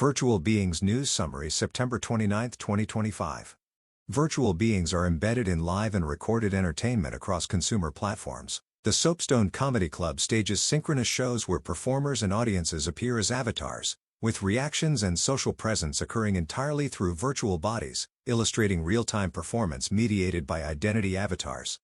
Virtual Beings News Summary September 29, 2025. Virtual beings are embedded in live and recorded entertainment across consumer platforms. The Soapstone Comedy Club stages synchronous shows where performers and audiences appear as avatars, with reactions and social presence occurring entirely through virtual bodies, illustrating real-time performance mediated by identity avatars.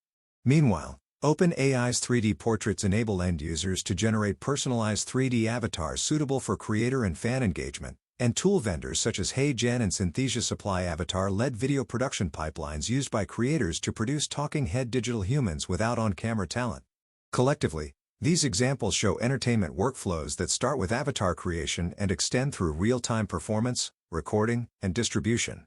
Meanwhile, OpenAI's 3D portraits enable end users to generate personalized 3D avatars suitable for creator and fan engagement, and tool vendors such as HeyGen and Synthesia supply avatar-led video production pipelines used by creators to produce talking head digital humans without on-camera talent. Collectively, these examples show entertainment workflows that start with avatar creation and extend through real-time performance, recording, and distribution.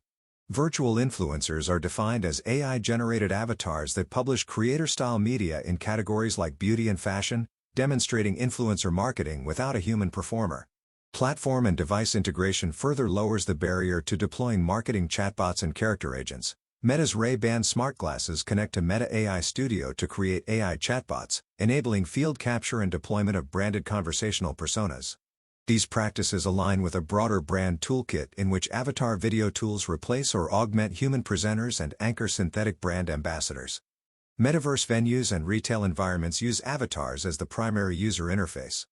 Virtual influencers are defined as AI-generated avatars that publish creator-style media in categories like beauty and fashion, demonstrating influencer marketing without a human performer. Platform and device integration further lowers the barrier to deploying marketing chatbots and character agents. Meta's Ray-Ban smart glasses connect to Meta AI Studio to create AI chatbots, enabling field capture and deployment of branded conversational personas. These practices align with a broader brand toolkit in which avatar video tools replace or augment human presenters and anchor synthetic brand ambassadors. Metaverse venues and retail environments use avatars as the primary user interface.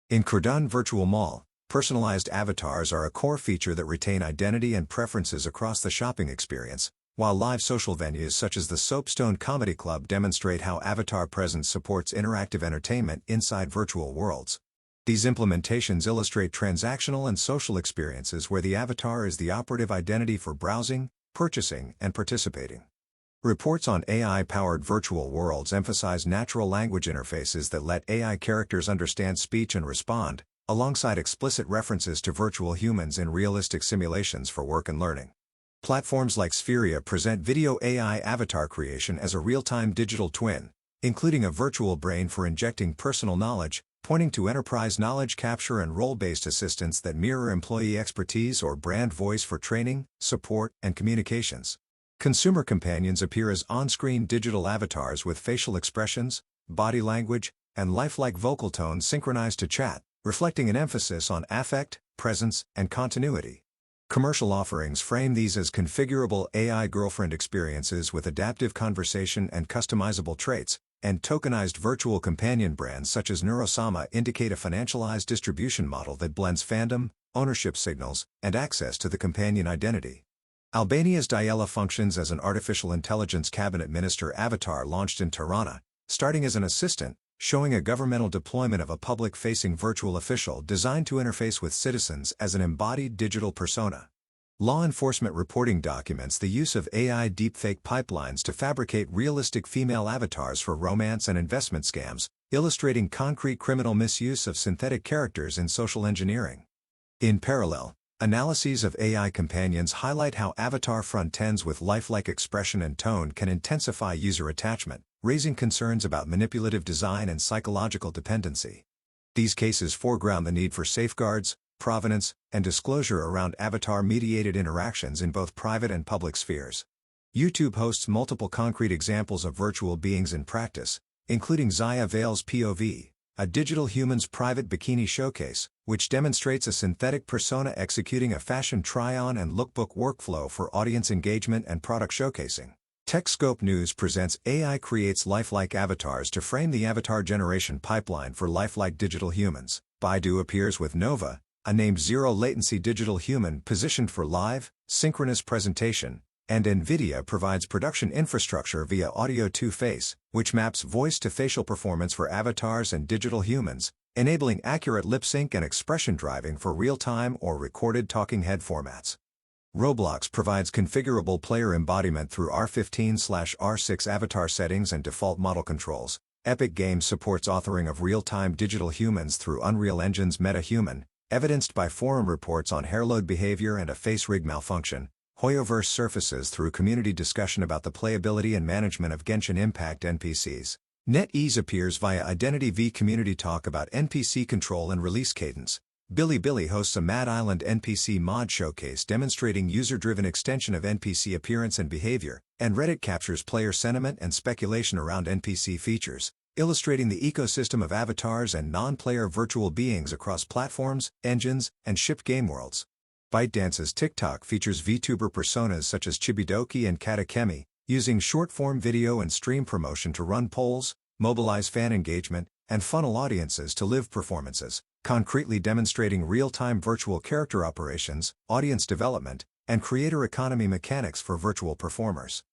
In Croydon Virtual Mall, personalized avatars are a core feature that retain identity and preferences across the shopping experience, while live social venues such as the Soapstone Comedy Club demonstrate how avatar presence supports interactive entertainment inside virtual worlds. These implementations illustrate transactional and social experiences where the avatar is the operative identity for browsing, purchasing, and participating. Reports on AI-powered virtual worlds emphasize natural language interfaces that let AI characters understand speech and respond, alongside explicit references to virtual humans in realistic simulations for work and learning. Platforms like Spheria present video AI avatar creation as a real-time digital twin, including a virtual brain for injecting personal knowledge, pointing to enterprise knowledge capture and role-based assistants that mirror employee expertise or brand voice for training, support, and communications. Consumer companions appear as on-screen digital avatars with facial expressions, body language, and lifelike vocal tones synchronized to chat, reflecting an emphasis on affect, presence, and continuity. Commercial offerings frame these as configurable AI girlfriend experiences with adaptive conversation and customizable traits, and tokenized virtual companion brands such as Neurosama indicate a financialized distribution model that blends fandom, ownership signals, and access to the companion identity. Albania's Diella functions as an artificial intelligence cabinet minister avatar launched in Tirana, starting as an assistant, showing a governmental deployment of a public-facing virtual official designed to interface with citizens as an embodied digital persona. Law enforcement reporting documents the use of AI deepfake pipelines to fabricate realistic female avatars for romance and investment scams, illustrating concrete criminal misuse of synthetic characters in social engineering. In parallel, analyses of AI companions highlight how avatar front-ends with lifelike expression and tone can intensify user attachment, raising concerns about manipulative design and psychological dependency. These cases foreground the need for safeguards, provenance, and disclosure around avatar-mediated interactions in both private and public spheres. YouTube hosts multiple concrete examples of virtual beings in practice, including Zaya Vale's POV, a digital human's private bikini showcase, which demonstrates a synthetic persona executing a fashion try-on and lookbook workflow for audience engagement and product showcasing. TechScope News presents AI creates lifelike avatars to frame the avatar generation pipeline for lifelike digital humans. Baidu appears with Nova, a named zero-latency digital human positioned for live, synchronous presentation, and NVIDIA provides production infrastructure via Audio 2Face, which maps voice-to-facial performance for avatars and digital humans, enabling accurate lip-sync and expression driving for real-time or recorded talking head formats. Roblox provides configurable player embodiment through R15/R6 avatar settings and default model controls. Epic Games supports authoring of real-time digital humans through Unreal Engine's MetaHuman, evidenced by forum reports on hairload behavior and a face rig malfunction. Hoyoverse surfaces through community discussion about the playability and management of Genshin Impact NPCs. NetEase appears via Identity V community talk about NPC control and release cadence. Bilibili hosts a Mad Island NPC mod showcase demonstrating user-driven extension of NPC appearance and behavior, and Reddit captures player sentiment and speculation around NPC features, illustrating the ecosystem of avatars and non-player virtual beings across platforms, engines, and shipped game worlds. ByteDance's TikTok features VTuber personas such as Chibidoki and Katakemi, using short-form video and stream promotion to run polls, mobilize fan engagement, and funnel audiences to live performances, concretely demonstrating real-time virtual character operations, audience development, and creator economy mechanics for virtual performers.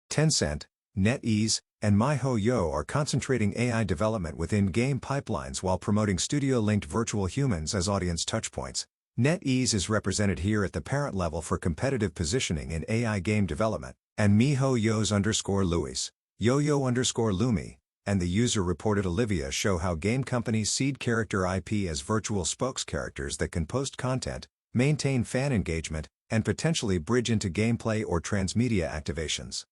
Tencent, NetEase, and MyHoYo are concentrating AI development within game pipelines while promoting studio-linked virtual humans as audience touchpoints. NetEase is represented here at the parent level for competitive positioning in AI game development, and MyHoYo's_Luis, Yo-Yo_Lumi, and the user-reported Olivia show how game companies seed character IP as virtual spokes-characters that can post content, maintain fan engagement, and potentially bridge into gameplay or transmedia activations.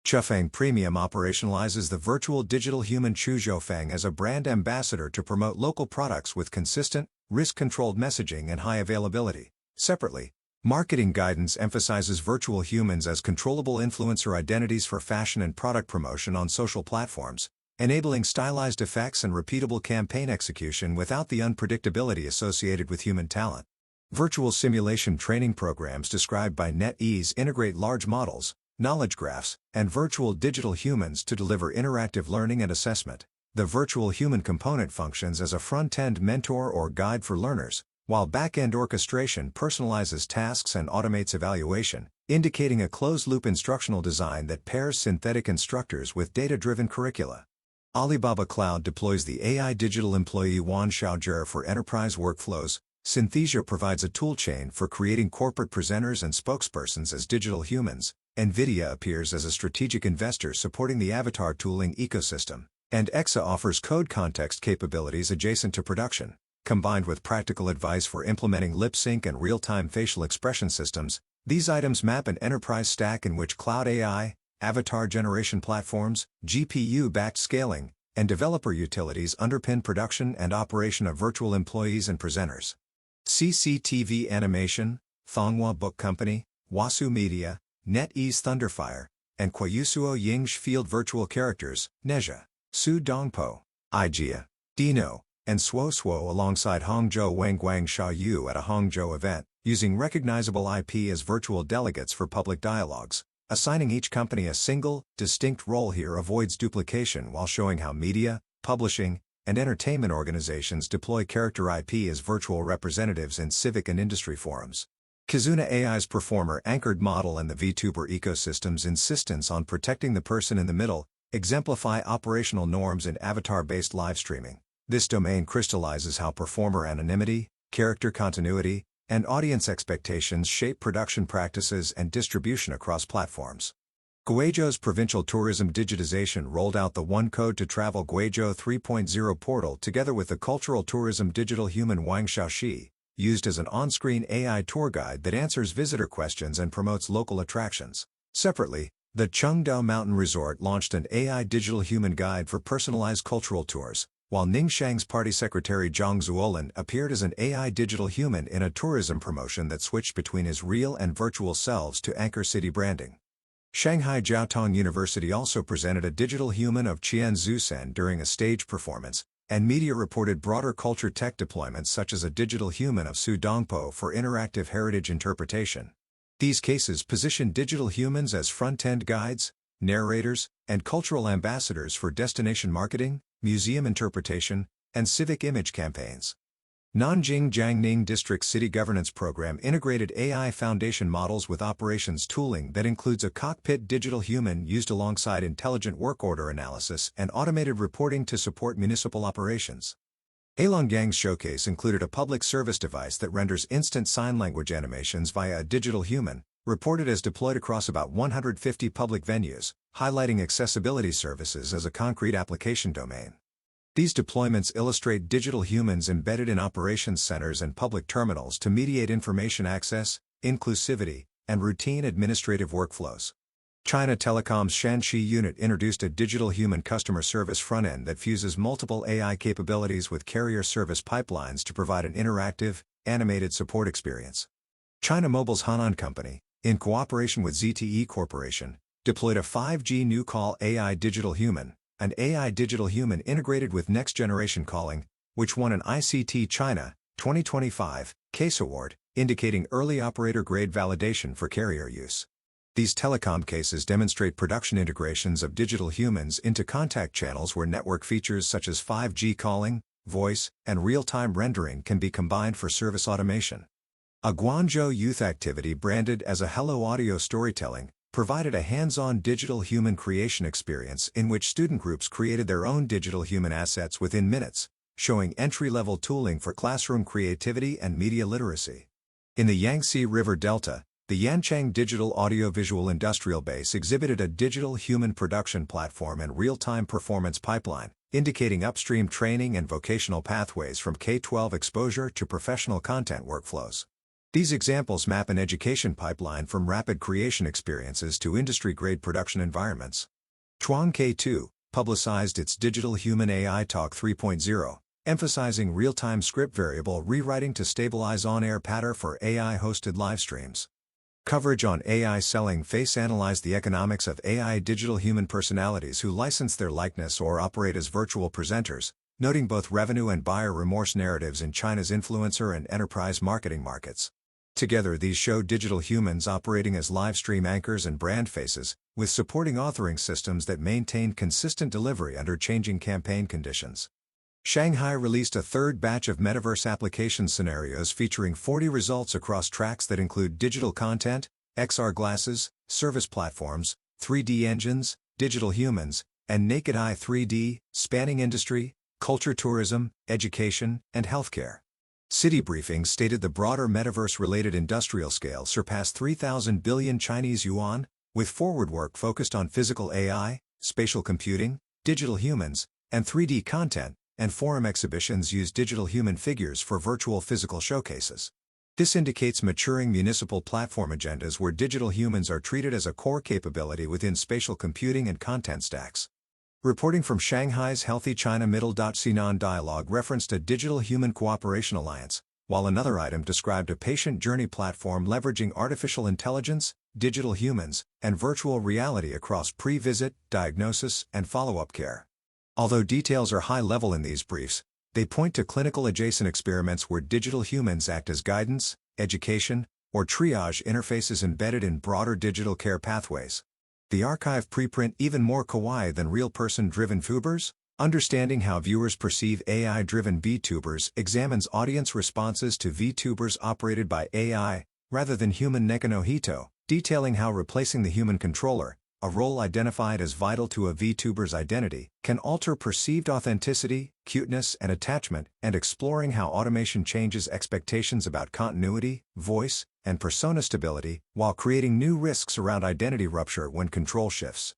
Chufeng Premium operationalizes the virtual digital human Chu Zhoufeng as a brand ambassador to promote local products with consistent, risk-controlled messaging and high availability. Separately, Marketing Guidance emphasizes virtual humans as controllable influencer identities for fashion and product promotion on social platforms, enabling stylized effects and repeatable campaign execution without the unpredictability associated with human talent. Virtual simulation training programs described by NetEase integrate large models, knowledge graphs, and virtual digital humans to deliver interactive learning and assessment. The virtual human component functions as a front-end mentor or guide for learners, while back-end orchestration personalizes tasks and automates evaluation, indicating a closed-loop instructional design that pairs synthetic instructors with data-driven curricula. Alibaba Cloud deploys the AI digital employee Wan Xiaojie for enterprise workflows. Synthesia provides a toolchain for creating corporate presenters and spokespersons as digital humans. NVIDIA appears as a strategic investor supporting the avatar tooling ecosystem, and EXA offers code context capabilities adjacent to production. Combined with practical advice for implementing lip sync and real-time facial expression systems, these items map an enterprise stack in which cloud AI, avatar generation platforms, GPU-backed scaling, and developer utilities underpin production and operation of virtual employees and presenters. CCTV Animation, Thonghua Book Company, Wasu Media, NetEase Thunderfire, and Kwayusuo Yingsh Field Virtual Characters, Neja, Su Dongpo, Ijia, Dino, and Suo Suo alongside Hangzhou Wangguang Xiaoyu at a Hangzhou event, using recognizable IP as virtual delegates for public dialogues. Assigning each company a single, distinct role here avoids duplication while showing how media, publishing, and entertainment organizations deploy character IP as virtual representatives in civic and industry forums. Kizuna AI's performer-anchored model and the VTuber ecosystem's insistence on protecting the person in the middle exemplify operational norms in avatar-based live streaming. This domain crystallizes how performer anonymity, character continuity, and audience expectations shape production practices and distribution across platforms. Guizhou's provincial tourism digitization rolled out the One Code to Travel Guizhou 3.0 portal together with the cultural tourism digital human Wang Xiaoxi, used as an on-screen AI tour guide that answers visitor questions and promotes local attractions. Separately, the Chengdao Mountain Resort launched an AI digital human guide for personalized cultural tours, while Ningxiang's party secretary Zhang Zuolin appeared as an AI digital human in a tourism promotion that switched between his real and virtual selves to anchor city branding. Shanghai Jiaotong University also presented a digital human of Qian Zusen during a stage performance, and media reported broader culture tech deployments such as a digital human of Su Dongpo for interactive heritage interpretation. These cases position digital humans as front-end guides, narrators, and cultural ambassadors for destination marketing, museum interpretation, and civic image campaigns. Nanjing Jiangning District City Governance Program integrated AI foundation models with operations tooling that includes a cockpit digital human used alongside intelligent work order analysis and automated reporting to support municipal operations. Heilonggang's showcase included a public service device that renders instant sign language animations via a digital human, reported as deployed across about 150 public venues, highlighting accessibility services as a concrete application domain. These deployments illustrate digital humans embedded in operations centers and public terminals to mediate information access, inclusivity, and routine administrative workflows. China Telecom's Shanxi unit introduced a digital human customer service front-end that fuses multiple AI capabilities with carrier service pipelines to provide an interactive, animated support experience. China Mobile's Hanan Company, in cooperation with ZTE Corporation, deployed a 5G new call AI digital human, an AI digital human integrated with next-generation calling, which won an ICT China 2025 CASE Award indicating early operator-grade validation for carrier use. These telecom cases demonstrate production integrations of digital humans into contact channels where network features such as 5G calling, voice, and real-time rendering can be combined for service automation. A Guangzhou youth activity branded as a Hello Audio Storytelling provided a hands-on digital human creation experience in which student groups created their own digital human assets within minutes, showing entry-level tooling for classroom creativity and media literacy. In the Yangtze River Delta, the Yancheng Digital Audiovisual Industrial Base exhibited a digital human production platform and real-time performance pipeline, indicating upstream training and vocational pathways from K-12 exposure to professional content workflows. These examples map an education pipeline from rapid creation experiences to industry-grade production environments. Chuang K2 publicized its Digital Human AI Talk 3.0, emphasizing real-time script variable rewriting to stabilize on-air pattern for AI-hosted live streams. Coverage on AI Selling Face analyzed the economics of AI digital human personalities who license their likeness or operate as virtual presenters, noting both revenue and buyer remorse narratives in China's influencer and enterprise marketing markets. Together these show digital humans operating as live stream anchors and brand faces, with supporting authoring systems that maintain consistent delivery under changing campaign conditions. Shanghai released a third batch of metaverse application scenarios featuring 40 results across tracks that include digital content, XR glasses, service platforms, 3D engines, digital humans, and naked eye 3D, spanning industry, culture tourism, education, and healthcare. City Briefing stated the broader metaverse-related industrial scale surpassed 3,000 billion Chinese yuan, with forward work focused on physical AI, spatial computing, digital humans, and 3D content, and forum exhibitions use digital human figures for virtual physical showcases. This indicates maturing municipal platform agendas where digital humans are treated as a core capability within spatial computing and content stacks. Reporting from Shanghai's Healthy China Middle.Sinan Dialogue referenced a Digital Human Cooperation Alliance, while another item described a patient journey platform leveraging artificial intelligence, digital humans, and virtual reality across pre-visit, diagnosis, and follow-up care. Although details are high-level in these briefs, they point to clinical adjacent experiments where digital humans act as guidance, education, or triage interfaces embedded in broader digital care pathways. The archive preprint even more kawaii than real person-driven VTubers? Understanding how viewers perceive AI-driven VTubers examines audience responses to VTubers operated by AI, rather than human Neko no Hito, detailing how replacing the human controller, a role identified as vital to a VTuber's identity, can alter perceived authenticity, cuteness, and attachment, and exploring how automation changes expectations about continuity, voice, and persona stability, while creating new risks around identity rupture when control shifts.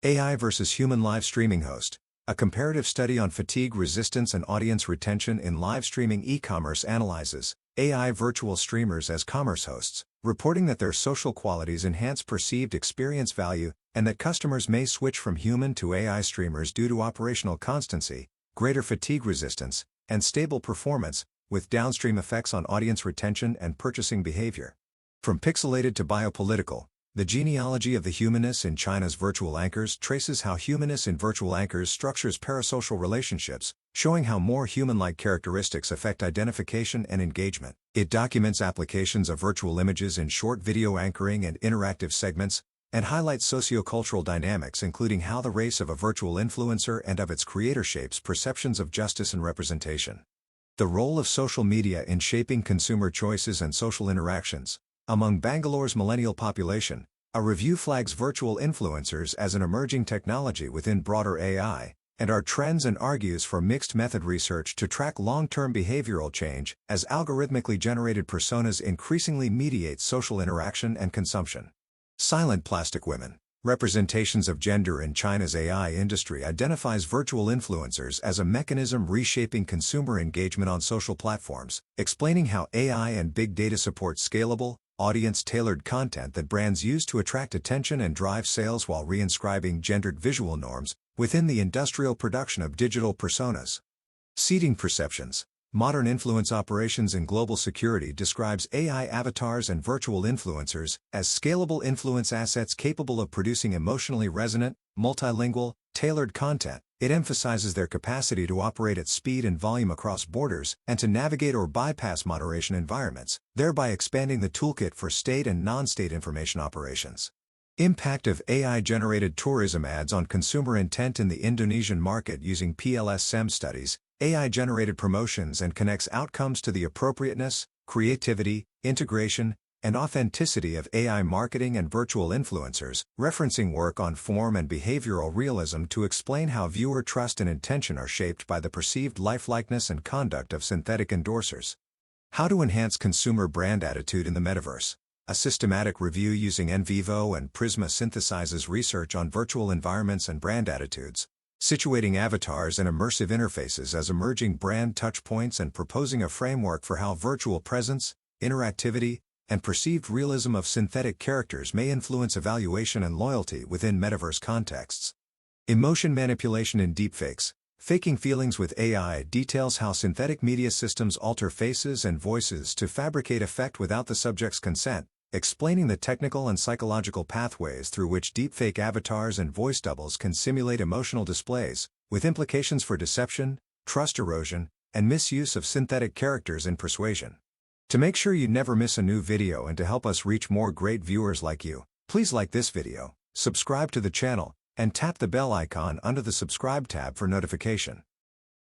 AI versus human live streaming host. A comparative study on fatigue resistance and audience retention in live streaming e-commerce analyzes AI virtual streamers as commerce hosts, reporting that their social qualities enhance perceived experience value, and that customers may switch from human to AI streamers due to operational constancy, greater fatigue resistance, and stable performance, with downstream effects on audience retention and purchasing behavior. From pixelated to biopolitical, the genealogy of the humanness in China's virtual anchors traces how humanness in virtual anchors structures parasocial relationships, showing how more human-like characteristics affect identification and engagement. It documents applications of virtual images in short video anchoring and interactive segments, and highlights sociocultural dynamics including how the race of a virtual influencer and of its creator shapes perceptions of justice and representation. The role of social media in shaping consumer choices and social interactions. Among Bangalore's millennial population, a review flags virtual influencers as an emerging technology within broader AI, and are trends and argues for mixed method research to track long-term behavioral change as algorithmically generated personas increasingly mediate social interaction and consumption. Silent plastic women. Representations of gender in China's AI industry identifies virtual influencers as a mechanism reshaping consumer engagement on social platforms, explaining how AI and big data support scalable, audience-tailored content that brands use to attract attention and drive sales while reinscribing gendered visual norms within the industrial production of digital personas. Seeding perceptions. Modern influence operations in global security describes AI avatars and virtual influencers as scalable influence assets capable of producing emotionally resonant, multilingual, tailored content, It emphasizes their capacity to operate at speed and volume across borders and to navigate or bypass moderation environments, thereby expanding the toolkit for state and non-state information operations. Impact of AI-generated tourism ads on consumer intent in the Indonesian market using PLS-SEM studies. AI-generated promotions and connects outcomes to the appropriateness, creativity, integration, and authenticity of AI marketing and virtual influencers, referencing work on form and behavioral realism to explain how viewer trust and intention are shaped by the perceived lifelikeness and conduct of synthetic endorsers. How to enhance consumer brand attitude in the metaverse. A systematic review using NVivo and Prisma synthesizes research on virtual environments and brand attitudes, situating avatars and immersive interfaces as emerging brand touchpoints and proposing a framework for how virtual presence, interactivity, and perceived realism of synthetic characters may influence evaluation and loyalty within metaverse contexts. Emotion manipulation in deepfakes. Faking feelings with AI details how synthetic media systems alter faces and voices to fabricate effect without the subject's consent, explaining the technical and psychological pathways through which deepfake avatars and voice doubles can simulate emotional displays, with implications for deception, trust erosion, and misuse of synthetic characters in persuasion. To make sure you never miss a new video and to help us reach more great viewers like you, please like this video, subscribe to the channel, and tap the bell icon under the subscribe tab for notification.